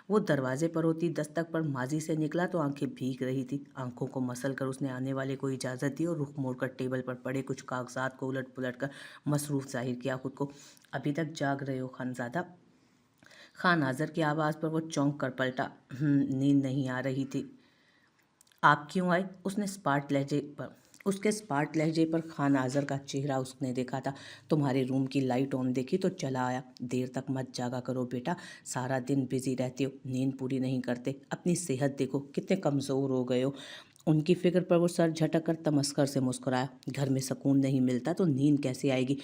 वो दरवाजे पर होती दस्तक पर माजी से निकला तो आंखें भीग रही थी। आंखों को मसल कर उसने आने वाले को इजाज़त दी और रुख मोड़कर टेबल पर पड़े कुछ कागजात को उलट पुलट कर मसरूफ़ जाहिर किया खुद को। अभी तक जाग रहे हो खानज़ादा? खान आज़र की आवाज़ पर वो चौंक कर पलटा। नींद नहीं आ रही थी। आप क्यों आए? उसके स्पार्ट लहजे पर खान आज़र का चेहरा उसने देखा था। तुम्हारे रूम की लाइट ऑन देखी तो चला आया। देर तक मत जागा करो बेटा, सारा दिन बिजी रहते हो, नींद पूरी नहीं करते। अपनी सेहत देखो, कितने कमज़ोर हो गए हो। उनकी फिक्र पर वो सर झटक कर तमस्कर से मुस्कुराया। घर में सुकून नहीं मिलता तो नींद कैसे आएगी?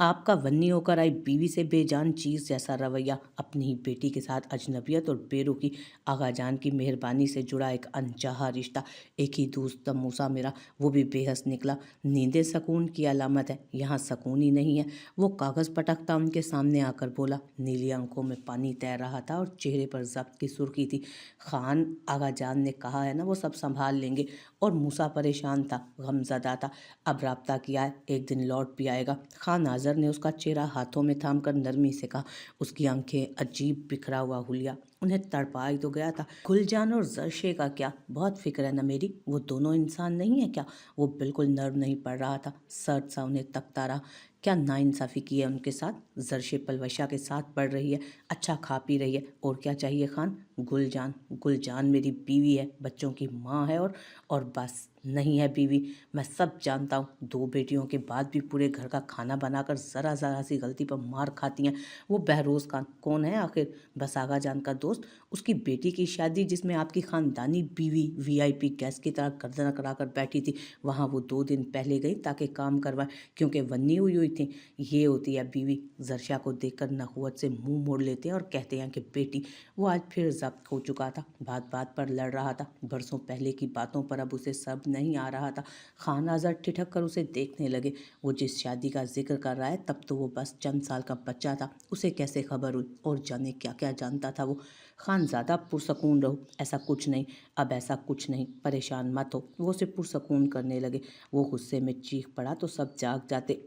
आपका वन्नी होकर आई बीवी से बेजान चीज़ जैसा रवैया, अपनी ही बेटी के साथ अजनबियत और बेरुखी, आगा जान की मेहरबानी से जुड़ा एक अनचाहा रिश्ता, एक ही दोस्त मूसा मेरा, वो भी बेहस निकला। नींदें सुकून की अलामत है, यहाँ सुकून ही नहीं है। वो कागज़ पटकता उनके सामने आकर बोला। नीली आंखों में पानी तैर रहा था और चेहरे पर ज़ब्त की सुर्खी थी। खान आगा जान ने कहा है ना, वो सब संभाल लेंगे। और मूसा परेशान था, गमज़दा था। अब राब्ता किया है, एक दिन लौट भी आएगा। खान आज़र ने उसका चेहरा हाथों में थाम कर नरमी से कहा। उसकी आंखें अजीब बिखरा हुआ हुलिया, उन्हें तड़पा ही तो गया था। गुलजान और जर्शे का क्या? बहुत फिक्र है ना मेरी, वो दोनों इंसान नहीं है क्या? वो बिल्कुल नर्व नहीं पड़ रहा था, सर्द सा उन्हें तकता रहा। क्या नाइंसाफ़ी की है उनके साथ? जर्शे पलवशा के साथ पढ़ रही है, अच्छा खा पी रही है, और क्या चाहिए खान? गुलजान मेरी बीवी है, बच्चों की माँ है, और बस नहीं है बीवी। मैं सब जानता हूँ, दो बेटियों के बाद भी पूरे घर का खाना बनाकर ज़रा ज़रा सी गलती पर मार खाती हैं। वो बहरोज़ खान कौन है आखिर? बस आगा जान का दोस्त। उसकी बेटी की शादी जिसमें आपकी ख़ानदानी बीवी वीआईपी गेस्ट की तरह गर्दन अकड़ा कर बैठी थी, वहाँ वो 2 दिन पहले गई ताकि काम करवाएं, क्योंकि वन्नी हुई थी। ये होती है बीवी। जर्शा को देखकर नखुवत से मुंह मोड़ लेते हैं और कहते हैं कि बेटी। वो आज फिर जब्त हो चुका था, बात बात पर लड़ रहा था। बरसों पहले की बातों पर अब उसे सब नहीं आ रहा था। खान आज़र ठिठक कर उसे देखने लगे। वो जिस शादी का जिक्र कर रहा है, तब तो वो बस चंद साल का बच्चा था। उसे कैसे खबर हुई? और जाने क्या क्या जानता था वो। खानज़ादा पुरसकून रहो, ऐसा कुछ नहीं, अब ऐसा कुछ नहीं, परेशान मत हो। वो उसे पुरसकून करने लगे। वो गुस्से में चीख पड़ा तो सब जाग जाते।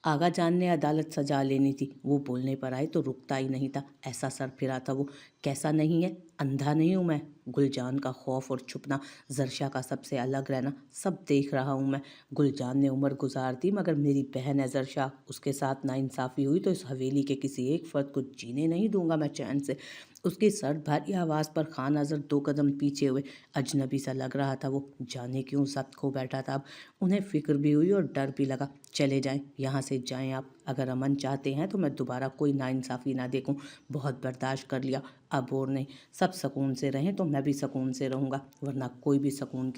आगा जान ने अदालत सजा लेनी थी, वो बोलने पर आए तो रुकता ही नहीं था। ऐसा सर फिरा था वो। कैसा नहीं है? अंधा नहीं हूँ मैं। गुलजान का खौफ और छुपना, जर्शा का सबसे अलग रहना, सब देख रहा हूँ मैं। गुलजान ने उम्र गुजार दी, मगर मेरी बहन है जर्शा, उसके साथ नाइंसाफ़ी हुई तो इस हवेली के किसी एक फर्द को जीने नहीं दूंगा मैं चैन से। उसकी सर्द भारी आवाज़ पर खान आज़र 2 कदम पीछे हुए। अजनबी सा लग रहा था वो, जाने क्यों जब्त खो बैठा था अब। उन्हें फिक्र भी हुई और डर भी लगा। चले जाएं, यहाँ से जाएं आप। अगर अमन चाहते हैं तो मैं दोबारा कोई नाइंसाफ़ी ना देखूं। बहुत बर्दाश्त कर लिया, अब और नहीं। सब सुकून से रहें तो मैं भी सुकून से रहूँगा, वरना कोई भी सुकून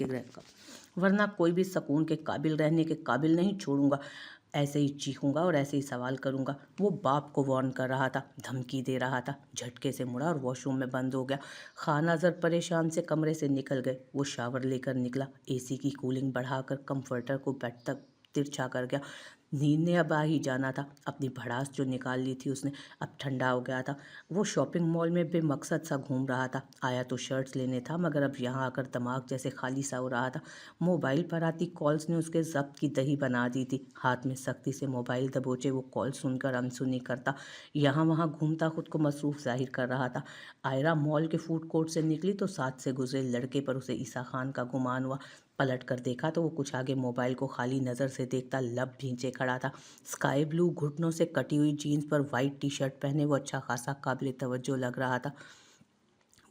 के काबिल रहने के काबिल नहीं छोड़ूंगा। ऐसे ही चीखूंगा और ऐसे ही सवाल करूंगा। वो बाप को वार्न कर रहा था, धमकी दे रहा था। झटके से मुड़ा और वॉशरूम में बंद हो गया। खान आज़र परेशान से कमरे से निकल गए। वो शावर लेकर निकला, एसी की कूलिंग बढ़ाकर कंफर्टर को बेड तक तिरछा कर गया। नींद ने अब आ ही जाना था। अपनी भड़ास जो निकाल ली थी उसने, अब ठंडा हो गया था। वो शॉपिंग मॉल में बेमकसद सा घूम रहा था। आया तो शर्ट्स लेने था, मगर अब यहाँ आकर दिमाग जैसे खाली सा हो रहा था। मोबाइल पर आती कॉल्स ने उसके ज़ब्त की दही बना दी थी। हाथ में सख्ती से मोबाइल दबोचे वो कॉल सुनकर अनसुनी करता, यहाँ वहाँ घूमता, खुद को मसरूफ़ जाहिर कर रहा था। आयरा मॉल के फूड कोर्ट से निकली तो साथ से गुजरे लड़के पर उसे ईसा खान का गुमान हुआ। पलट कर देखा तो वो कुछ आगे मोबाइल को खाली नज़र से देखता लब भींचे खड़ा था। स्काई ब्लू घुटनों से कटी हुई जीन्स पर वाइट टी शर्ट पहने वो अच्छा खासा काबिल तवज्जो लग रहा था।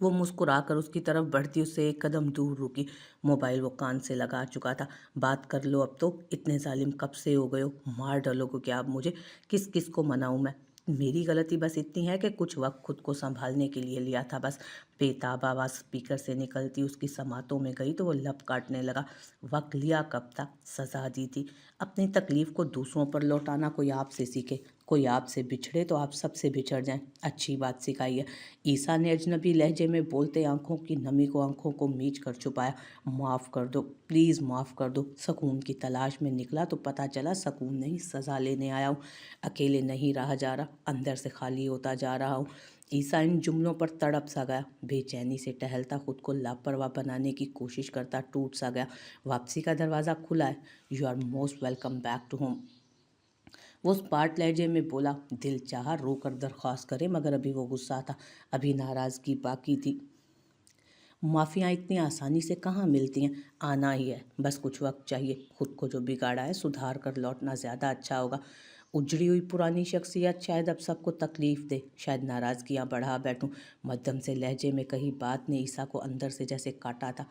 वो मुस्कुराकर उसकी तरफ बढ़ती उससे 1 कदम दूर रुकी। मोबाइल वो कान से लगा चुका था। बात कर लो अब तो, इतने जालिम कब से हो गए हो? मार डालोगे क्या अब मुझे? किस किस को मनाऊं मैं? मेरी गलती बस इतनी है कि कुछ वक्त खुद को संभालने के लिए लिया था बस। बेताब आवाज़ स्पीकर से निकलती उसकी समातों में गई तो वो लब काटने लगा। वक्त लिया कब था, सजा दी थी। अपनी तकलीफ़ को दूसरों पर लौटाना कोई आपसे सीखे, कोई आपसे बिछड़े तो आप सबसे बिछड़ जाएं। अच्छी बात सिखाई है। ईसा ने अजनबी लहजे में बोलते आंखों की नमी को आंखों को मीच कर छुपाया। माफ़ कर दो, प्लीज़ माफ़ कर दो। सुकून की तलाश में निकला तो पता चला सुकून नहीं, सज़ा लेने आया हूँ। अकेले नहीं रहा जा रहा, अंदर से खाली होता जा रहा हूँ। ईसा इन जुमलों पर तड़प सा गया। बेचैनी से टहलता, खुद को लापरवाह बनाने की कोशिश करता टूट सा गया। वापसी का दरवाज़ा खुला है। You are most welcome back to home. वो उस पार्ट लहजे में बोला, दिल चाहा रोकर दरख्वास्त करे मगर अभी वो गुस्सा था, अभी नाराज़गी बाकी थी। माफ़ियाँ इतनी आसानी से कहाँ मिलती हैं, आना ही है, बस कुछ वक्त चाहिए। खुद को जो बिगाड़ा है सुधार कर लौटना ज़्यादा अच्छा होगा। उजड़ी हुई पुरानी शख्सियत शायद अब सबको तकलीफ़ दे, शायद नाराज़गियाँ बढ़ा बैठूं। मध्यम से लहजे में कही बात ने ईसा को अंदर से जैसे काटा था।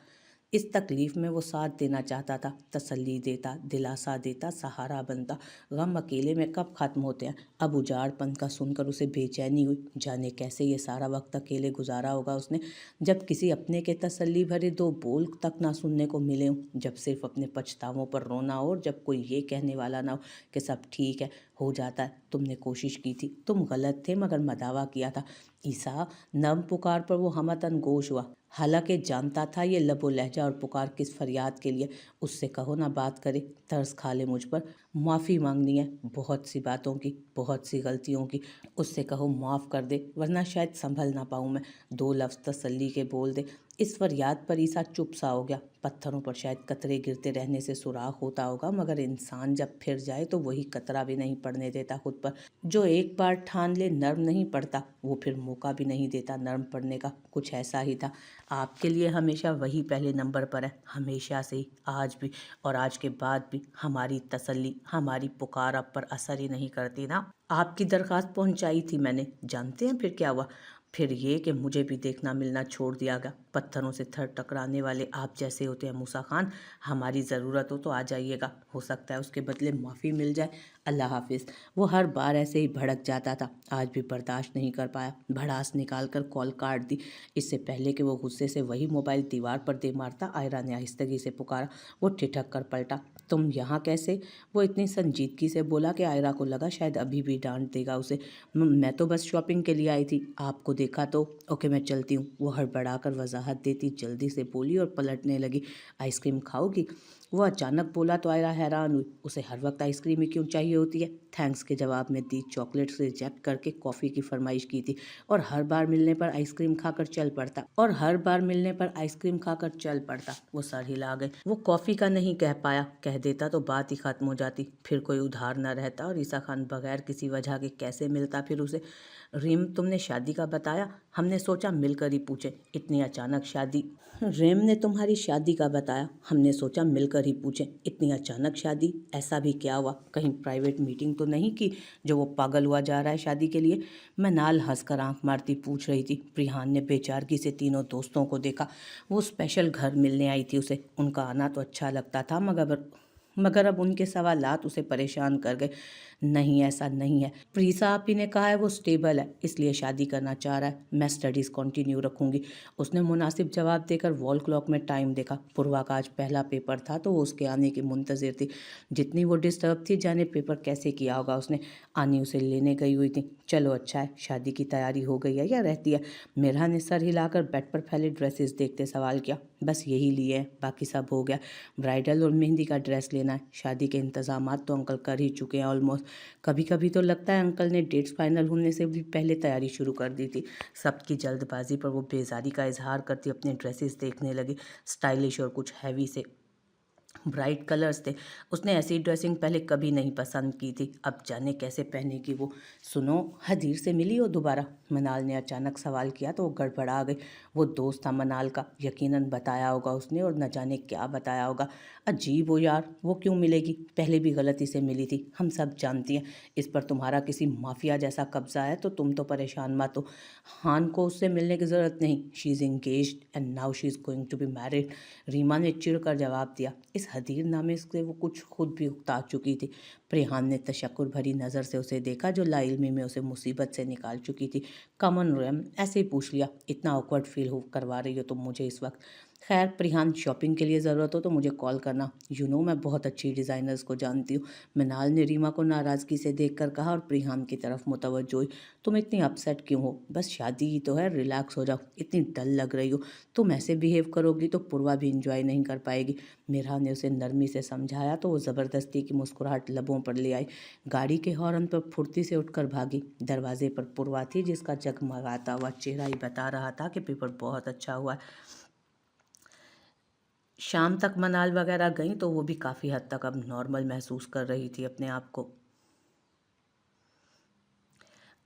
इस तकलीफ़ में वो साथ देना चाहता था, तसल्ली देता, दिलासा देता, सहारा बनता। गम अकेले में कब ख़त्म होते हैं। अब उजाड़पन का सुनकर उसे बेचैनी हुई, जाने कैसे ये सारा वक्त अकेले गुजारा होगा उसने, जब किसी अपने के तसल्ली भरे दो बोल तक ना सुनने को मिले हों, जब सिर्फ अपने पछतावों पर रोना हो और जब कोई ये कहने वाला ना हो कि सब ठीक है, हो जाता है, तुमने कोशिश की थी, तुम गलत थे मगर मदावा किया था। ईसा नम पुकार पर वो हमतन गोश हुआ, हालांकि जानता था ये लबो लहजा और पुकार किस फरियाद के लिए। उससे कहो ना बात करे, तरस खा ले मुझ पर, माफ़ी मांगनी है बहुत सी बातों की, बहुत सी गलतियों की। उससे कहो माफ़ कर दे वरना शायद संभल ना पाऊँ मैं। दो लफ्ज़ तसल्ली के बोल दे। इस फरियाद पर ईसा चुप सा हो गया। पत्थरों पर शायद कतरे गिरते रहने से सुराख होता होगा, मगर इंसान जब फिर जाए तो वही कतरा भी नहीं पड़ने देता खुद पर। जो एक बार ठान ले नर्म नहीं पड़ता, वो फिर मौका भी नहीं देता नर्म पड़ने का। कुछ ऐसा ही था। आपके लिए हमेशा वही पहले नंबर पर है, हमेशा से ही, आज भी, और आज के बाद भी। हमारी तसल्ली, हमारी पुकार आप पर असर ही नहीं करती ना। आपकी दरख्वास्त पहुंचाई थी मैंने, जानते हैं फिर क्या हुआ? फिर ये कि मुझे भी देखना मिलना छोड़ दिया गया। पत्थरों से थर टकराने वाले आप जैसे होते हैं मूसा खान। हमारी ज़रूरत हो तो आ जाइएगा, हो सकता है उसके बदले माफ़ी मिल जाए। अल्लाह हाफिज़। वो हर बार ऐसे ही भड़क जाता था, आज भी बर्दाश्त नहीं कर पाया, भड़ास निकाल कर कॉल काट दी। इससे पहले कि वो गुस्से से वही मोबाइल दीवार पर दे मारता, आयरा ने आहिस्तगी से पुकारा। वो ठिठक कर पलटा, तुम यहाँ कैसे? वो इतनी संजीदगी से बोला कि आयरा को लगा शायद अभी भी डांट देगा उसे। मैं तो बस शॉपिंग के लिए आई थी, आपको देखा तो। ओके मैं चलती हूँ, वो हड़बड़ाकर वजाहत देती जल्दी से बोली और पलटने लगी। आइसक्रीम खाओगी? वो अचानक बोला तो आयरा हैरान हुई, उसे हर वक्त आइसक्रीम ही क्यों चाहिए होती है। थैंक्स के जवाब में दी, चॉकलेट से रिजेक्ट करके कॉफ़ी की फरमाइश की थी, और हर बार मिलने पर आइसक्रीम खाकर चल पड़ता। वो सर हिला गए। वो कॉफ़ी का नहीं कह पाया, कह देता तो बात ही खत्म हो जाती, फिर कोई उधार न रहता और ईसा खान बगैर किसी वजह के कैसे मिलता फिर उसे। रेम तुमने शादी का बताया, हमने सोचा मिलकर ही पूछे, इतनी अचानक शादी। रेम ने तुम्हारी शादी का बताया, हमने सोचा मिलकर ही पूछें, इतनी अचानक शादी, ऐसा भी क्या हुआ? कहीं प्राइवेट मीटिंग तो नहीं की जो वो पागल हुआ जा रहा है शादी के लिए? मनाल हंसकर आंख मारती पूछ रही थी। प्रिहान ने बेचारगी से तीनों दोस्तों को देखा। वो स्पेशल घर मिलने आई थी उसे, उनका आना तो अच्छा लगता था, मगर अब उनके सवालात उसे परेशान कर गए। नहीं ऐसा नहीं है, प्रीसा आपी ने कहा है वो स्टेबल है इसलिए शादी करना चाह रहा है, मैं स्टडीज़ कंटिन्यू रखूंगी। उसने मुनासिब जवाब देकर वॉल क्लॉक में टाइम देखा। पूर्वा का आज पहला पेपर था तो वो उसके आने की मुंतज़िर थी। जितनी वो डिस्टर्ब थी जाने पेपर कैसे किया होगा उसने। आनी उसे लेने गई हुई थी। चलो अच्छा है, शादी की तैयारी हो गई है या रहती है? मेरा ने सर हिलाकर बेड पर फैले ड्रेसेस देखते सवाल किया। बस यही लिए हैं, बाकी सब हो गया। ब्राइडल और मेहंदी का ड्रेस लेना है, शादी के इंतजामात तो अंकल कर ही चुके हैं ऑलमोस्ट। कभी कभी तो लगता है अंकल ने डेट्स फाइनल होने से भी पहले तैयारी शुरू कर दी थी। सबकी जल्दबाजी पर वो बेजारी का इजहार करती अपने ड्रेसेस देखने लगी, स्टाइलिश और कुछ हैवी से ब्राइट कलर्स थे। उसने ऐसी ड्रेसिंग पहले कभी नहीं पसंद की थी, अब जाने कैसे पहनेगी वो। सुनो, हदीर से मिली हो दोबारा? मनाल ने अचानक सवाल किया तो वो गड़बड़ा गई। वो दोस्त था मनाल का, यकीनन बताया होगा उसने और न जाने क्या बताया होगा। अजीब हो यार, वो क्यों मिलेगी? पहले भी गलती से मिली थी, हम सब जानती हैं। इस पर तुम्हारा किसी माफिया जैसा कब्जा है तो तुम तो परेशान मत हो। हान को उससे मिलने की ज़रूरत नहीं, she is engaged and now she is going to be married. Reema ने चिढ़कर जवाब दिया। इस हदीर नामे से वो कुछ खुद भी उकता चुकी थी। प्रेहान ने तशक्कुर भरी नज़र से उसे देखा जो लाइल्मी में उसे मुसीबत से निकाल चुकी थी। कॉमन रैम ऐसे ही पूछ लिया, इतना ऑकवर्ड फील हो करवा रही हो तुम मुझे इस वक्त? खैर प्रिहान, शॉपिंग के लिए ज़रूरत हो तो मुझे कॉल करना, मैं बहुत अच्छी डिज़ाइनर्स को जानती हूँ। मिनाल ने रीमा को नाराज़गी से देखकर कहा और प्रिहान की तरफ मुतवज्जो हुई। तुम इतनी अपसेट क्यों हो? बस शादी ही तो है, रिलैक्स हो जाओ, इतनी डल लग रही हो। तुम ऐसे बिहेव करोगी तो पूर्वा भी इंजॉय नहीं कर पाएगी। मीरा ने उसे नरमी से समझाया तो वो ज़बरदस्ती की मुस्कुराहट लबों पर ले आई। गाड़ी के हॉर्न पर फुर्ती से उठकर भागी। दरवाजे पर पूर्वा थी जिसका जगमगाता हुआ चेहरा ही बता रहा था कि पेपर बहुत अच्छा हुआ। शाम तक मनाल वगैरह गई तो वो भी काफ़ी हद तक अब नॉर्मल महसूस कर रही थी अपने आप को।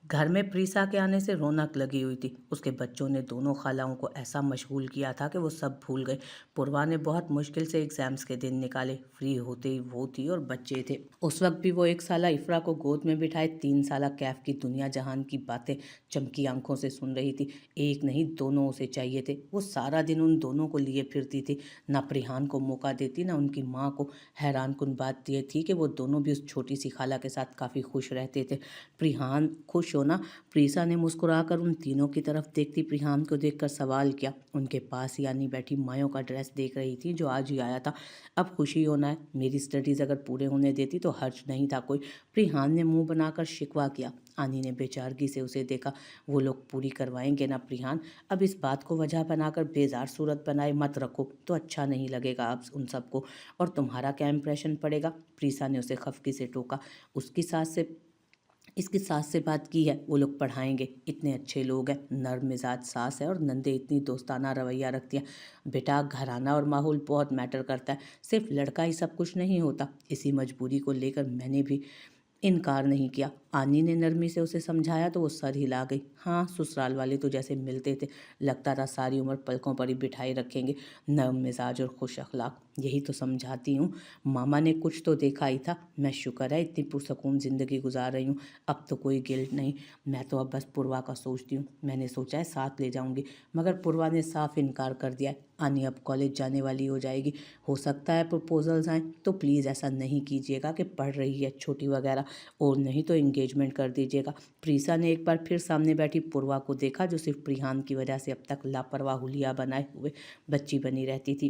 घर में प्रीसा के आने से रौनक लगी हुई थी। उसके बच्चों ने दोनों खालाओं को ऐसा मशगूल किया था कि वो सब भूल गए। पूर्वा ने बहुत मुश्किल से एग्जाम्स के दिन निकाले। फ्री होते ही वो थी और बच्चे थे। उस वक्त भी वो 1 साला इफ्रा को गोद में बिठाए 3 साला कैफ की दुनिया जहान की बातें चमकी आंखों से सुन रही थी। एक नहीं, दोनों उसे चाहिए थे। वो सारा दिन उन दोनों को लिए फिरती थी, ना प्रिहान को मौका देती ना उनकी माँ को। हैरान कुन बात यह थी कि वो दोनों भी उस छोटी सी खाला के साथ काफ़ी खुश रहते थे। प्रिहान खुश होना। प्रीसा ने मुस्कुराकर उन तीनों की तरफ देखती प्रिहान को देखकर सवाल किया। उनके पास ही आनी बैठी मायों का ड्रेस देख रही थी जो आज ही आया था। अब खुशी होना है, मेरी स्टडीज़ अगर पूरे होने देती तो हर्ज नहीं था कोई। प्रिहान ने मुंह बनाकर शिकवा किया। आनी ने बेचारगी से उसे देखा। वो लोग पूरी करवाएंगे ना प्रिहान? अब इस बात को वजह बनाकर बेजार सूरत बनाए मत रखो तो अच्छा नहीं लगेगा आप उन सबको, और तुम्हारा क्या इंप्रेशन पड़ेगा? प्रीसा ने उसे खफकी से टोका। उसकी सास से इसकी सास से बात की है, वो लोग पढ़ाएंगे। इतने अच्छे लोग हैं, नर्म मिजाज सास है और नंदे इतनी दोस्ताना रवैया रखती हैं। बेटा, घराना और माहौल बहुत मैटर करता है, सिर्फ लड़का ही सब कुछ नहीं होता। इसी मजबूरी को लेकर मैंने भी इनकार नहीं किया। आनी ने नरमी से उसे समझाया तो वो सर हिला गई। हाँ, ससुराल वाले तो जैसे मिलते थे लगता था सारी उम्र पलकों पर ही बिठाए रखेंगे। नरम मिजाज और खुश अखलाक, यही तो समझाती हूँ। मामा ने कुछ तो देखा ही था। मैं शुक्र है इतनी पुरसकून ज़िंदगी गुजार रही हूँ, अब तो कोई गिल्ट नहीं। मैं तो अब बस पूर्वा का सोचती हूँ। मैंने सोचा है साथ ले जाऊँगी, मगर पूर्वा ने साफ इनकार कर दिया है। आनी अब कॉलेज जाने वाली हो जाएगी, हो सकता है प्रपोजल्स आएँ, तो प्लीज़ ऐसा नहीं कीजिएगा कि पढ़ रही है छोटी वगैरह, और नहीं तो एंगेजमेंट कर दीजिएगा। प्रीसा ने एक बार फिर सामने बैठी पूर्वा को देखा, जो सिर्फ प्रिहान की वजह से अब तक लापरवाह हुलिया बनाए हुए बच्ची बनी रहती थी।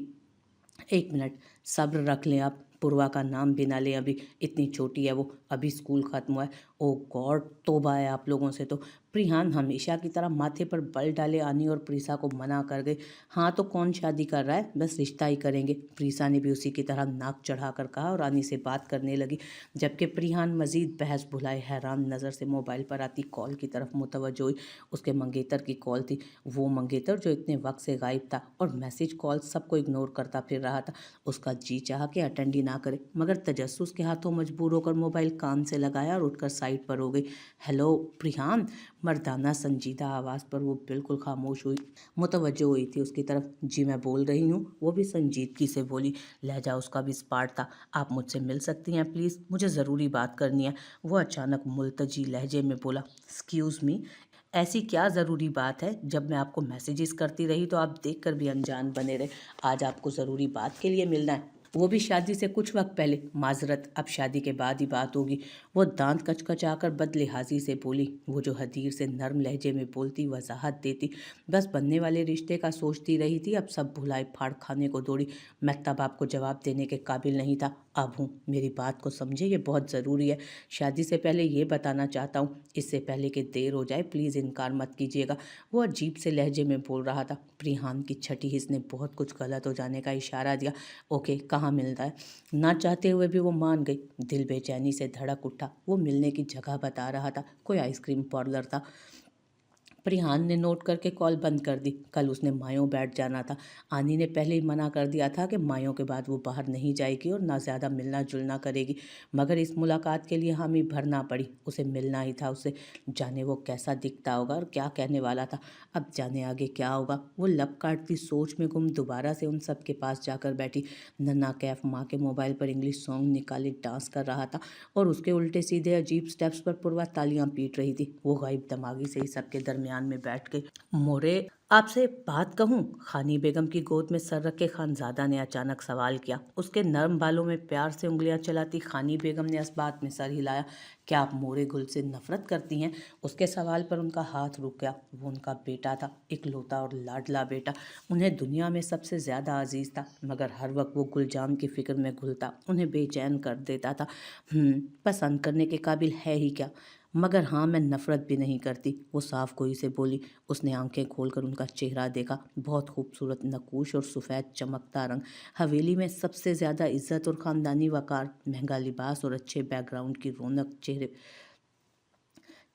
1 मिनट सब्र रख लें आप, पूर्वा का नाम भी ना लें अभी, इतनी छोटी है वो, अभी स्कूल ख़त्म हुआ है। ओ गॉड, तौबा है आप लोगों से तो। प्रिहान हमेशा की तरह माथे पर बल डाले आनी और प्रीसा को मना कर गई। हाँ तो कौन शादी कर रहा है, बस रिश्ता ही करेंगे। प्रीसा ने भी उसी की तरह नाक चढ़ाकर कहा और आनी से बात करने लगी, जबकि प्रिहान मजीद बहस भुलाए हैरान नज़र से मोबाइल पर आती कॉल की तरफ मुतवज्जो हुई। उसके मंगेतर की कॉल थी, वो मंगेतर जो इतने वक्त से गायब था और मैसेज कॉल सबको इग्नोर करता फिर रहा था। उसका जी चाह के अटेंड ही ना करे, मगर तजस्सुस के हाथों मजबूर होकर मोबाइल कान से लगाया और उठकर साइड पर हो गई। हेलो प्रिहान, मर्दाना संजीदा आवाज़ पर वो बिल्कुल खामोश हुई, मुतवज्जो हुई थी उसकी तरफ। जी मैं बोल रही हूँ, वो भी संजीदगी से बोली। लहजा उसका भी स्पार्ट था। आप मुझसे मिल सकती हैं प्लीज़, मुझे ज़रूरी बात करनी है। वो अचानक मुल्तजी लहजे में बोला, एक्सक्यूज़ मी, ऐसी क्या ज़रूरी बात है? जब मैं आपको मैसेजेस करती रही तो आप देखकर भी अनजान बने रहे। आज आपको ज़रूरी बात के लिए मिलना है, वो भी शादी से कुछ वक्त पहले। माजरत, अब शादी के बाद ही बात होगी। वो दांत कचकचाकर बदलिहाजी से बोली, वो जो हदीर से नर्म लहजे में बोलती, वजाहत देती। बस बनने वाले रिश्ते का सोचती रही थी, अब सब भुलाए फाड़ खाने को दौड़ी। मैं तब आपको जवाब देने के काबिल नहीं था, अब हूँ। मेरी बात को समझे, ये बहुत ज़रूरी है। शादी से पहले ये बताना चाहता हूँ, इससे पहले कि देर हो जाए प्लीज़ इनकार मत कीजिएगा। वो अजीब से लहजे में बोल रहा था। प्रिहान की छठी हिस्स ने बहुत कुछ गलत हो जाने का इशारा दिया। ओके, कहाँ मिलता है? ना चाहते हुए भी वो मान गई। दिल बेचैनी से धड़क उठा। वो मिलने की जगह बता रहा था, कोई आइसक्रीम पार्लर था। प्रिहान ने नोट करके कॉल बंद कर दी। कल उसने मायों बैठ जाना था। आनी ने पहले ही मना कर दिया था कि मायों के बाद वो बाहर नहीं जाएगी और ना ज़्यादा मिलना जुलना करेगी, मगर इस मुलाकात के लिए हामी भरना पड़ी। उसे मिलना ही था उससे। जाने वो कैसा दिखता होगा और क्या कहने वाला था, अब जाने आगे क्या होगा। वो लब काटती सोच में गुम दोबारा से उन सब के पास जाकर बैठी। नन्ना कैफ माँ के मोबाइल पर इंग्लिश सॉन्ग निकाले डांस कर रहा था और उसके उल्टे सीधे अजीब स्टेप्स पर पूर्वा तालियां पीट रही थी। वो गायब दिमागी से ही सबके दरमियान में बैठ गई। मोरे, आपसे बात कहूँ? खानी बेगम की गोद में सर रखे खानजादा ने अचानक सवाल किया। उसके नर्म बालों में प्यार से उंगलियां चलाती खानी बेगम ने इस बात में सर हिलाया। क्या आप मोरे गुल से नफरत करती हैं? उसके सवाल पर उनका हाथ रुक गया। वो उनका बेटा था, इकलौता और लाडला बेटा। उन्हें दुनिया में सबसे ज़्यादा अजीज था, मगर हर वक्त वो गुलजाम की फिक्र में घुलता, उन्हें बेचैन कर देता था। पसंद करने के काबिल है ही क्या? मगर हाँ, मैं नफ़रत भी नहीं करती, वो साफ गोई से बोली। उसने आंखें खोलकर उनका चेहरा देखा। बहुत खूबसूरत नकूश और सफ़ेद चमकता रंग, हवेली में सबसे ज़्यादा इज्जत और ख़ानदानी वक़ार, महंगा लिबास और अच्छे बैकग्राउंड की रौनक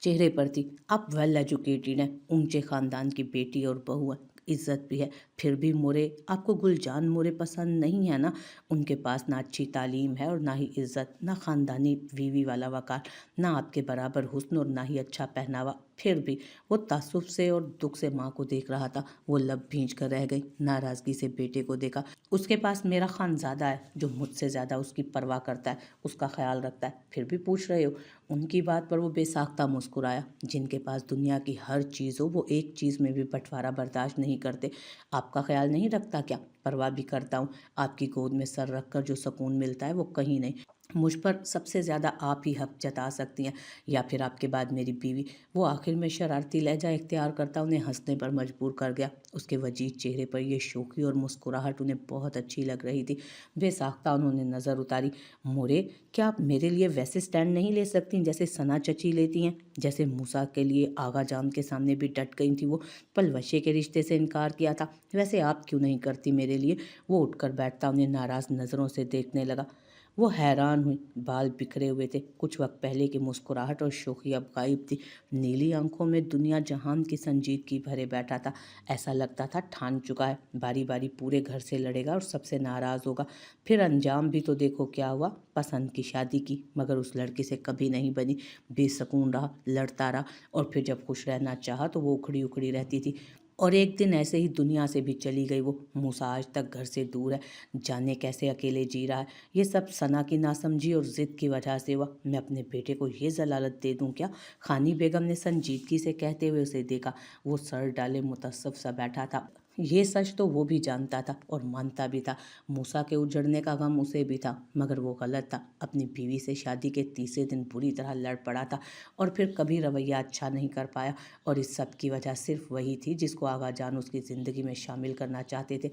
चेहरे पर थी। आप वेल एजुकेटेड हैं, ऊंचे ख़ानदान की बेटी और बहू हैं, इज्जत भी है। फिर भी मोरे, आपको गुलजान मोरे पसंद नहीं है ना? उनके पास ना अच्छी तालीम है और ना ही इज्जत, ना ख़ानदानी बीवी वाला वक़ार, ना आपके बराबर हुस्न और ना ही अच्छा पहनावा। फिर भी वो तासुब से और दुख से माँ को देख रहा था। वो लब भींच कर रह गई, नाराज़गी से बेटे को देखा। उसके पास मेरा खानज़ादा है जो मुझसे ज़्यादा उसकी परवाह करता है, उसका ख्याल रखता है, फिर भी पूछ रहे हो? उनकी बात पर वो बेसाख्ता मुस्कुराया। जिनके पास दुनिया की हर चीज़ हो, वो एक चीज़ में भी बंटवारा बर्दाश्त नहीं करते। आपका ख्याल नहीं रखता क्या? परवाह भी करता हूँ। आपकी गोद में सर रख कर जो सुकून मिलता है वो कहीं नहीं। मुझ पर सबसे ज़्यादा आप ही हक जता सकती हैं, या फिर आपके बाद मेरी बीवी। वो आखिर में शरारती लहजा इख्तियार करता उन्हें हंसने पर मजबूर कर गया। उसके वजीद चेहरे पर यह शोखी और मुस्कुराहट उन्हें बहुत अच्छी लग रही थी। बेसाख्ता उन्होंने नज़र उतारी। मोरे, क्या आप मेरे लिए वैसे स्टैंड नहीं ले सकती जैसे सना चची लेती हैं? जैसे मूसा के लिए आगा जान के सामने भी डट गई थी वो, पलवशे के रिश्ते से इनकार किया था, वैसे आप क्यों नहीं करती मेरे लिए? वो उठकर बैठता उन्हें नाराज़ नज़रों से देखने लगा। वो हैरान हुई। बाल बिखरे हुए थे। कुछ वक्त पहले की मुस्कुराहट और शोखी अब गायब थी। नीली आंखों में दुनिया जहान की संजीदगी भरे बैठा था। ऐसा लगता था ठान चुका है, बारी बारी पूरे घर से लड़ेगा और सबसे नाराज़ होगा। फिर अंजाम भी तो देखो क्या हुआ। पसंद की शादी की, मगर उस लड़के से कभी नहीं बनी। बेसकून रहा, लड़ता रहा, और फिर जब खुश रहना चाहा तो वो उखड़ी उखड़ी रहती थी। और एक दिन ऐसे ही दुनिया से भी चली गई वो। मूसा आज तक घर से दूर है, जाने कैसे अकेले जी रहा है। ये सब सना की नासमझी और ज़िद की वजह से हुआ। मैं अपने बेटे को ये जलालत दे दूं क्या? खानी बेगम ने संजीदगी से कहते हुए उसे देखा। वो सर डाले मुतस्सफ सा बैठा था। ये सच तो वो भी जानता था और मानता भी था। मूसा के उजड़ने का गम उसे भी था, मगर वो गलत था। अपनी बीवी से शादी के तीसरे दिन बुरी तरह लड़ पड़ा था और फिर कभी रवैया अच्छा नहीं कर पाया। और इस सब की वजह सिर्फ वही थी जिसको आगा जान उसकी ज़िंदगी में शामिल करना चाहते थे।